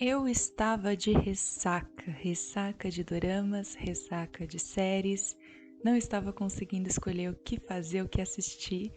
Eu estava de ressaca, ressaca de doramas, ressaca de séries, não estava conseguindo escolher o que fazer, o que assistir,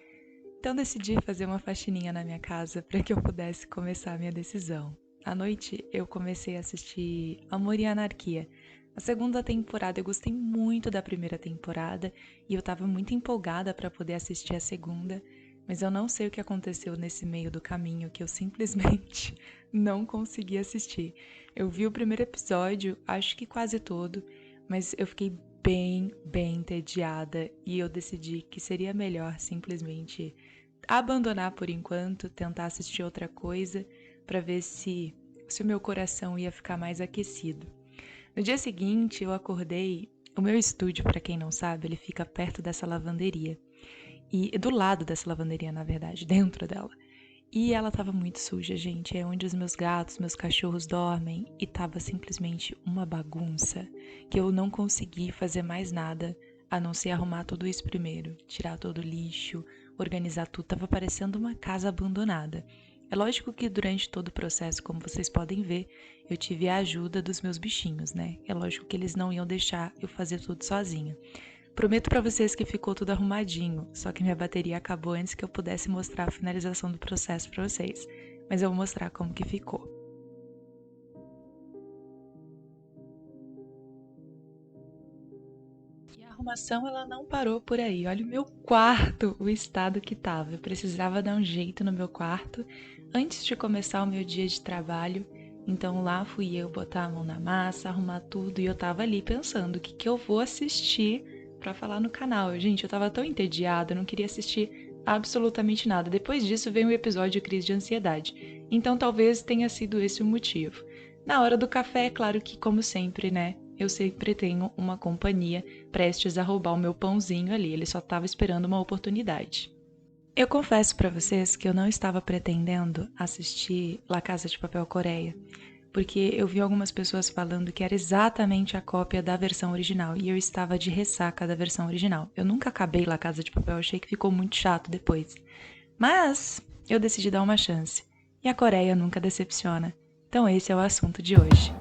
então decidi fazer uma faxininha na minha casa para que eu pudesse começar a minha decisão. À noite eu comecei a assistir Amor e Anarquia. A segunda temporada, eu gostei muito da primeira temporada e eu estava muito empolgada para poder assistir a segunda, mas eu não sei o que aconteceu nesse meio do caminho que eu simplesmente não consegui assistir. Eu vi o primeiro episódio, acho que quase todo, mas eu fiquei bem entediada e eu decidi que seria melhor simplesmente abandonar por enquanto, tentar assistir outra coisa para ver se o meu coração ia ficar mais aquecido. No dia seguinte, eu acordei. O meu estúdio, para quem não sabe, ele fica perto dessa lavanderia. E do lado dessa lavanderia, na verdade, dentro dela. E ela tava muito suja, gente. É onde os meus gatos, meus cachorros dormem. E tava simplesmente uma bagunça que eu não consegui fazer mais nada a não ser arrumar tudo isso primeiro. Tirar todo o lixo, organizar tudo. Tava parecendo uma casa abandonada. É lógico que durante todo o processo, como vocês podem ver, eu tive a ajuda dos meus bichinhos, né? É lógico que eles não iam deixar eu fazer tudo sozinha. Prometo pra vocês que ficou tudo arrumadinho, só que minha bateria acabou antes que eu pudesse mostrar a finalização do processo pra vocês. Mas eu vou mostrar como que ficou. E a arrumação ela não parou por aí. Olha o meu quarto, o estado que tava. Eu precisava dar um jeito no meu quarto antes de começar o meu dia de trabalho. Então lá fui eu botar a mão na massa, arrumar tudo e eu tava ali pensando o que que eu vou assistir pra falar no canal. Gente, eu tava tão entediada, eu não queria assistir absolutamente nada. Depois disso veio um episódio de crise de ansiedade. Então talvez tenha sido esse o motivo. Na hora do café, é claro que, como sempre, né? Eu sempre tenho uma companhia prestes a roubar o meu pãozinho ali. Ele só estava esperando uma oportunidade. Eu confesso pra vocês que eu não estava pretendendo assistir La Casa de Papel Coreia, porque eu vi algumas pessoas falando que era exatamente a cópia da versão original e eu estava de ressaca da versão original. Eu nunca acabei La Casa de Papel, achei que ficou muito chato depois. Mas eu decidi dar uma chance. E a Coreia nunca decepciona. Então esse é o assunto de hoje.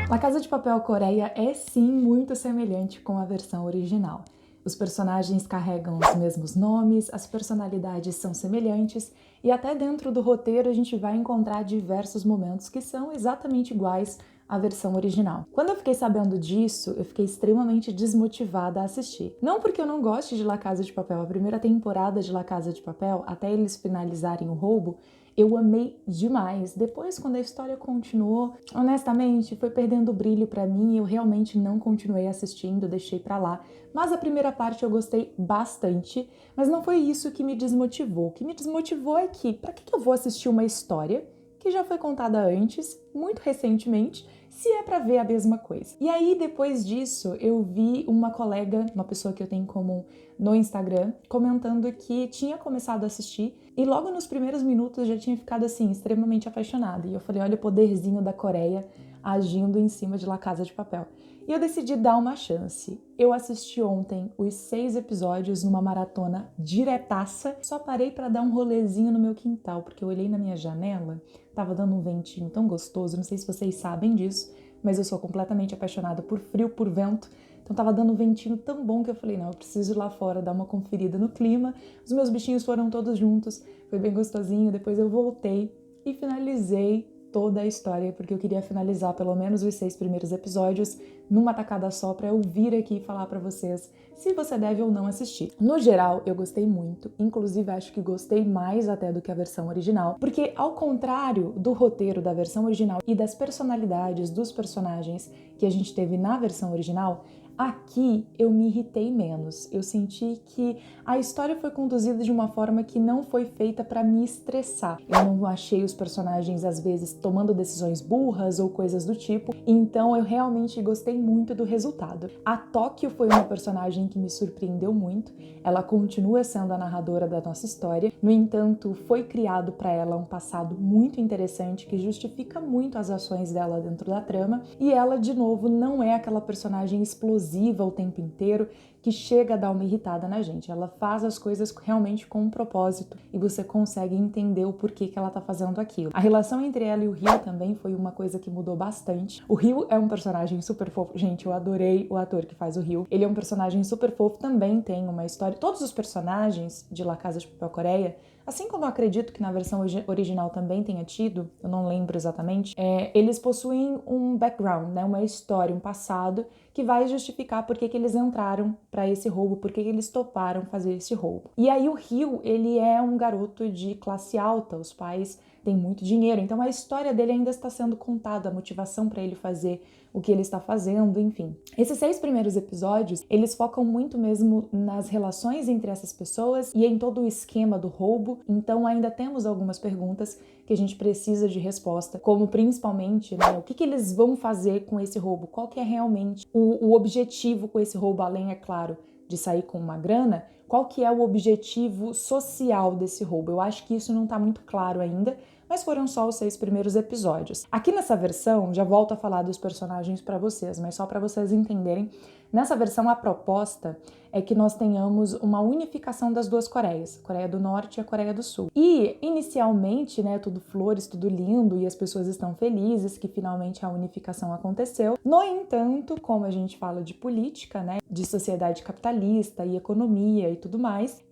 La Casa de Papel Coreia é sim muito semelhante com a versão original. Os personagens carregam os mesmos nomes, as personalidades são semelhantes e até dentro do roteiro a gente vai encontrar diversos momentos que são exatamente iguais à versão original. Quando eu fiquei sabendo disso, eu fiquei extremamente desmotivada a assistir. Não porque eu não goste de La Casa de Papel, a primeira temporada de La Casa de Papel, até eles finalizarem o roubo, eu amei demais. Depois, quando a história continuou, honestamente, foi perdendo o brilho pra mim e eu realmente não continuei assistindo, deixei pra lá. Mas a primeira parte eu gostei bastante, mas não foi isso que me desmotivou. O que me desmotivou é que, pra que eu vou assistir uma história que já foi contada antes, muito recentemente, se é pra ver a mesma coisa? E aí, depois disso, eu vi uma colega, uma pessoa que eu tenho em comum no Instagram, comentando que tinha começado a assistir e logo nos primeiros minutos já tinha ficado assim, extremamente apaixonada. E eu falei, olha o poderzinho da Coreia agindo em cima de La Casa de Papel. E eu decidi dar uma chance. Eu assisti ontem os 6 episódios numa maratona diretaça. Só parei para dar um rolezinho no meu quintal, porque eu olhei na minha janela, tava dando um ventinho tão gostoso, não sei se vocês sabem disso, mas eu sou completamente apaixonada por frio, por vento. Então tava dando um ventinho tão bom que eu falei, não, eu preciso ir lá fora dar uma conferida no clima. Os meus bichinhos foram todos juntos, foi bem gostosinho. Depois eu voltei e finalizei toda a história, porque eu queria finalizar pelo menos os 6 primeiros episódios numa tacada só para eu vir aqui e falar para vocês se você deve ou não assistir. No geral, eu gostei muito, inclusive acho que gostei mais até do que a versão original, porque ao contrário do roteiro da versão original e das personalidades dos personagens que a gente teve na versão original, aqui eu me irritei menos. Eu senti que a história foi conduzida de uma forma que não foi feita para me estressar. Eu não achei os personagens às vezes tomando decisões burras ou coisas do tipo, então eu realmente gostei muito do resultado. A Tóquio foi uma personagem que me surpreendeu muito. Ela continua sendo a narradora da nossa história. No entanto, foi criado para ela um passado muito interessante que justifica muito as ações dela dentro da trama, e ela de novo não é aquela personagem explosiva explosiva o tempo inteiro, que chega a dar uma irritada na gente. Ela faz as coisas realmente com um propósito e você consegue entender o porquê que ela tá fazendo aquilo. A relação entre ela e o Ryu também foi uma coisa que mudou bastante. O Ryu é um personagem super fofo. Gente, eu adorei o ator que faz o Ryu. Ele é um personagem super fofo, também tem uma história. Todos os personagens de La Casa de Papel Coreia, assim como eu acredito que na versão original também tenha tido, eu não lembro exatamente, eles possuem um background, né, uma história, um passado que vai justificar por que eles entraram para esse roubo, por que eles toparam fazer esse roubo. E aí o Ryu, ele é um garoto de classe alta, os pais têm muito dinheiro, então a história dele ainda está sendo contada, a motivação para ele fazer o que ele está fazendo, enfim. Esses 6 primeiros episódios, eles focam muito mesmo nas relações entre essas pessoas e em todo o esquema do roubo, então ainda temos algumas perguntas que a gente precisa de resposta, como principalmente, né, o que eles vão fazer com esse roubo, qual que é realmente o objetivo com esse roubo, além, é claro, de sair com uma grana, qual que é o objetivo social desse roubo. Eu acho que isso não está muito claro ainda, mas foram só os 6 primeiros episódios. Aqui nessa versão, já volto a falar dos personagens para vocês, mas só para vocês entenderem, nessa versão a proposta é que nós tenhamos uma unificação das duas Coreias, a Coreia do Norte e a Coreia do Sul. E, inicialmente, né, tudo flores, tudo lindo, e as pessoas estão felizes que finalmente a unificação aconteceu. No entanto, como a gente fala de política, né, de sociedade capitalista e economia e tudo mais,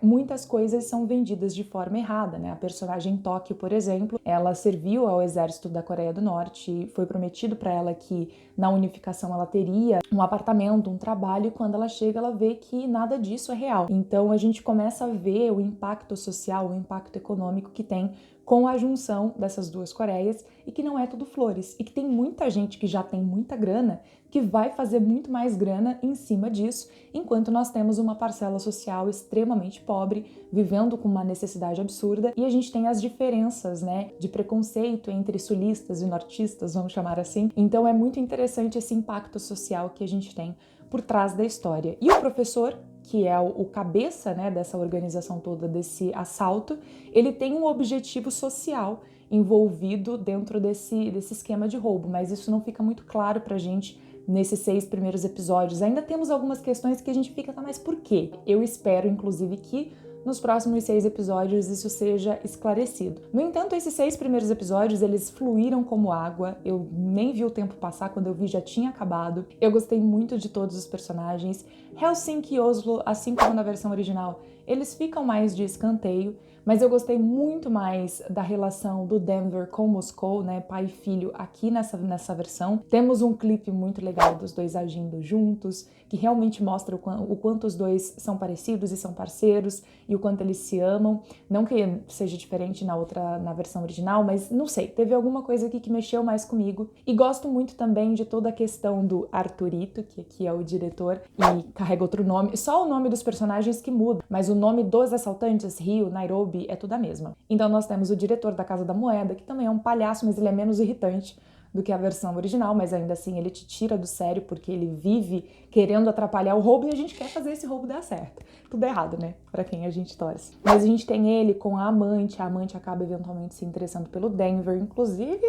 muitas coisas são vendidas de forma errada, né? A personagem Tóquio, por exemplo, ela serviu ao exército da Coreia do Norte e foi prometido para ela que na unificação ela teria um apartamento, um trabalho, e quando ela chega ela vê que nada disso é real. Então a gente começa a ver o impacto social, o impacto econômico que tem com a junção dessas duas Coreias e que não é tudo flores e que tem muita gente que já tem muita grana que vai fazer muito mais grana em cima disso, enquanto nós temos uma parcela social extremamente pobre, vivendo com uma necessidade absurda, e a gente tem as diferenças, né, de preconceito entre sulistas e nortistas, vamos chamar assim. Então é muito interessante esse impacto social que a gente tem por trás da história. E o professor, que é o cabeça, né, dessa organização toda, desse assalto, ele tem um objetivo social envolvido dentro desse esquema de roubo, mas isso não fica muito claro pra gente nesses 6 primeiros episódios. Ainda temos algumas questões que a gente fica, tá, mas por quê? Eu espero, inclusive, que nos próximos 6 episódios isso seja esclarecido. No entanto, esses 6 primeiros episódios, eles fluíram como água, eu nem vi o tempo passar, quando eu vi já tinha acabado. Eu gostei muito de todos os personagens. Helsinki e Oslo, assim como na versão original, eles ficam mais de escanteio, mas eu gostei muito mais da relação do Denver com Moscou, né, pai e filho, aqui nessa versão. Temos um clipe muito legal dos dois agindo juntos, que realmente mostra o quanto os dois são parecidos e são parceiros, e o quanto eles se amam. Não que seja diferente na versão original, mas não sei, teve alguma coisa aqui que mexeu mais comigo. E gosto muito também de toda a questão do Arthurito, que aqui é o diretor, e carrega outro nome, só o nome dos personagens que muda, mas o nome dos assaltantes, Rio, Nairobi, é tudo a mesma. Então nós temos o diretor da Casa da Moeda, que também é um palhaço, mas ele é menos irritante do que a versão original, mas ainda assim ele te tira do sério porque ele vive querendo atrapalhar o roubo e a gente quer fazer esse roubo dar certo. Tudo errado, né? Pra quem a gente torce. Mas a gente tem ele com a amante acaba eventualmente se interessando pelo Denver, inclusive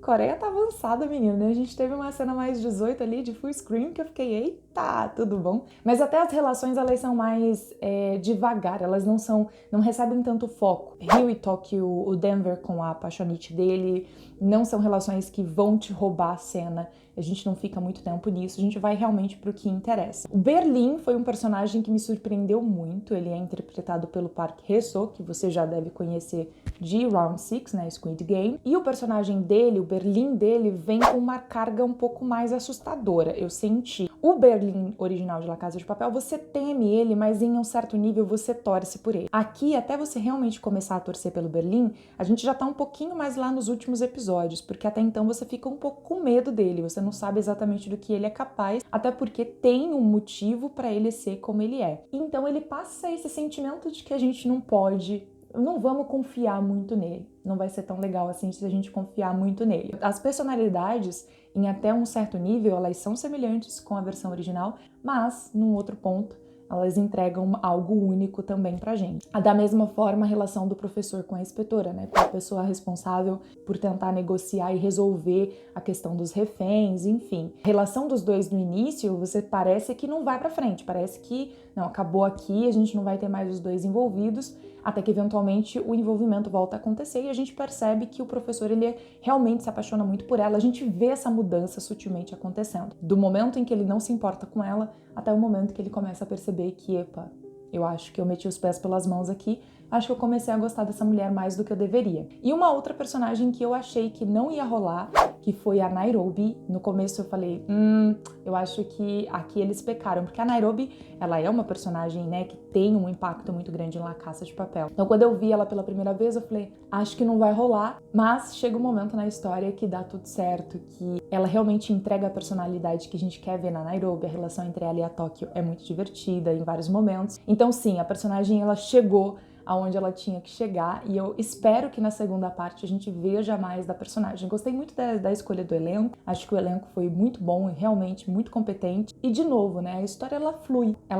Coreia tá avançada, menina, né? A gente teve uma cena mais 18 ali de full screen que eu fiquei, eita, tudo bom? Mas até as relações, elas são mais devagar, elas não recebem tanto foco. Rio e Tóquio, o Denver com a apaixonite dele, não são relações que vão te roubar a cena. A gente não fica muito tempo nisso, a gente vai realmente pro que interessa. O Berlim foi um personagem que me surpreendeu muito, ele é interpretado pelo Park Hae-soo, que você já deve conhecer de Round 6, né, Squid Game. E o personagem dele, o Berlim dele, vem com uma carga um pouco mais assustadora, eu senti. O Berlim original de La Casa de Papel, você teme ele, mas em um certo nível você torce por ele. Aqui, até você realmente começar a torcer pelo Berlim, a gente já tá um pouquinho mais lá nos últimos episódios, porque até então você fica um pouco com medo dele, você não sabe exatamente do que ele é capaz, até porque tem um motivo para ele ser como ele é. Então ele passa esse sentimento de que a gente não vamos confiar muito nele. Não vai ser tão legal assim se a gente confiar muito nele. As personalidades, em até um certo nível, elas são semelhantes com a versão original, mas, num outro ponto, elas entregam algo único também pra gente. Da mesma forma, a relação do professor com a inspetora, né? Com a pessoa responsável por tentar negociar e resolver a questão dos reféns, enfim. A relação dos dois no início, você parece que não vai pra frente, parece que não, acabou aqui, a gente não vai ter mais os dois envolvidos, até que eventualmente o envolvimento volta a acontecer e a gente percebe que o professor, ele realmente se apaixona muito por ela, a gente vê essa mudança sutilmente acontecendo. Do momento em que ele não se importa com ela, até o momento que ele começa a perceber que, epa, eu acho que eu meti os pés pelas mãos aqui, acho que eu comecei a gostar dessa mulher mais do que eu deveria. E uma outra personagem que eu achei que não ia rolar, que foi a Nairobi. No começo eu falei, eu acho que aqui eles pecaram, porque a Nairobi, ela é uma personagem, né, que tem um impacto muito grande na La Casa de Papel. Então quando eu vi ela pela primeira vez, eu falei, acho que não vai rolar, mas chega um momento na história que dá tudo certo, que ela realmente entrega a personalidade que a gente quer ver na Nairobi. A relação entre ela e a Tóquio é muito divertida em vários momentos. Então sim, a personagem, ela chegou aonde ela tinha que chegar, e eu espero que na segunda parte a gente veja mais da personagem. Gostei muito da escolha do elenco, acho que o elenco foi muito bom e realmente muito competente. E de novo, né, a história ela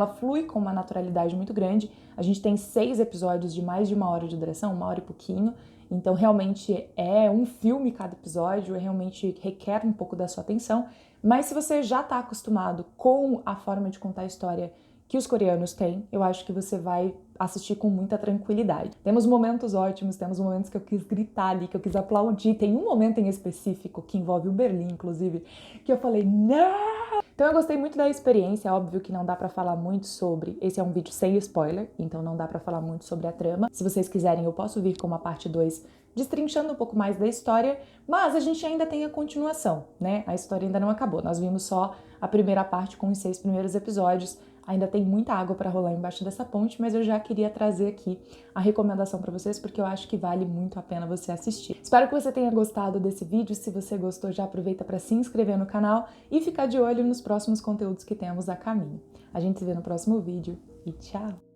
flui com uma naturalidade muito grande. A gente tem 6 episódios de mais de 1 hora de duração, 1 hora e pouquinho, então realmente é um filme cada episódio, realmente requer um pouco da sua atenção, mas se você já está acostumado com a forma de contar a história que os coreanos têm, eu acho que você vai assistir com muita tranquilidade. Temos momentos ótimos, temos momentos que eu quis gritar ali, que eu quis aplaudir. Tem um momento em específico, que envolve o Berlim, inclusive, que eu falei, não! Então eu gostei muito da experiência, óbvio que não dá pra falar muito sobre, esse é um vídeo sem spoiler, então não dá pra falar muito sobre a trama. Se vocês quiserem, eu posso vir com uma parte 2 destrinchando um pouco mais da história, mas a gente ainda tem a continuação, né? A história ainda não acabou, nós vimos só a primeira parte com os 6 primeiros episódios. Ainda tem muita água para rolar embaixo dessa ponte, mas eu já queria trazer aqui a recomendação para vocês, porque eu acho que vale muito a pena você assistir. Espero que você tenha gostado desse vídeo. Se você gostou, já aproveita para se inscrever no canal e ficar de olho nos próximos conteúdos que temos a caminho. A gente se vê no próximo vídeo e tchau!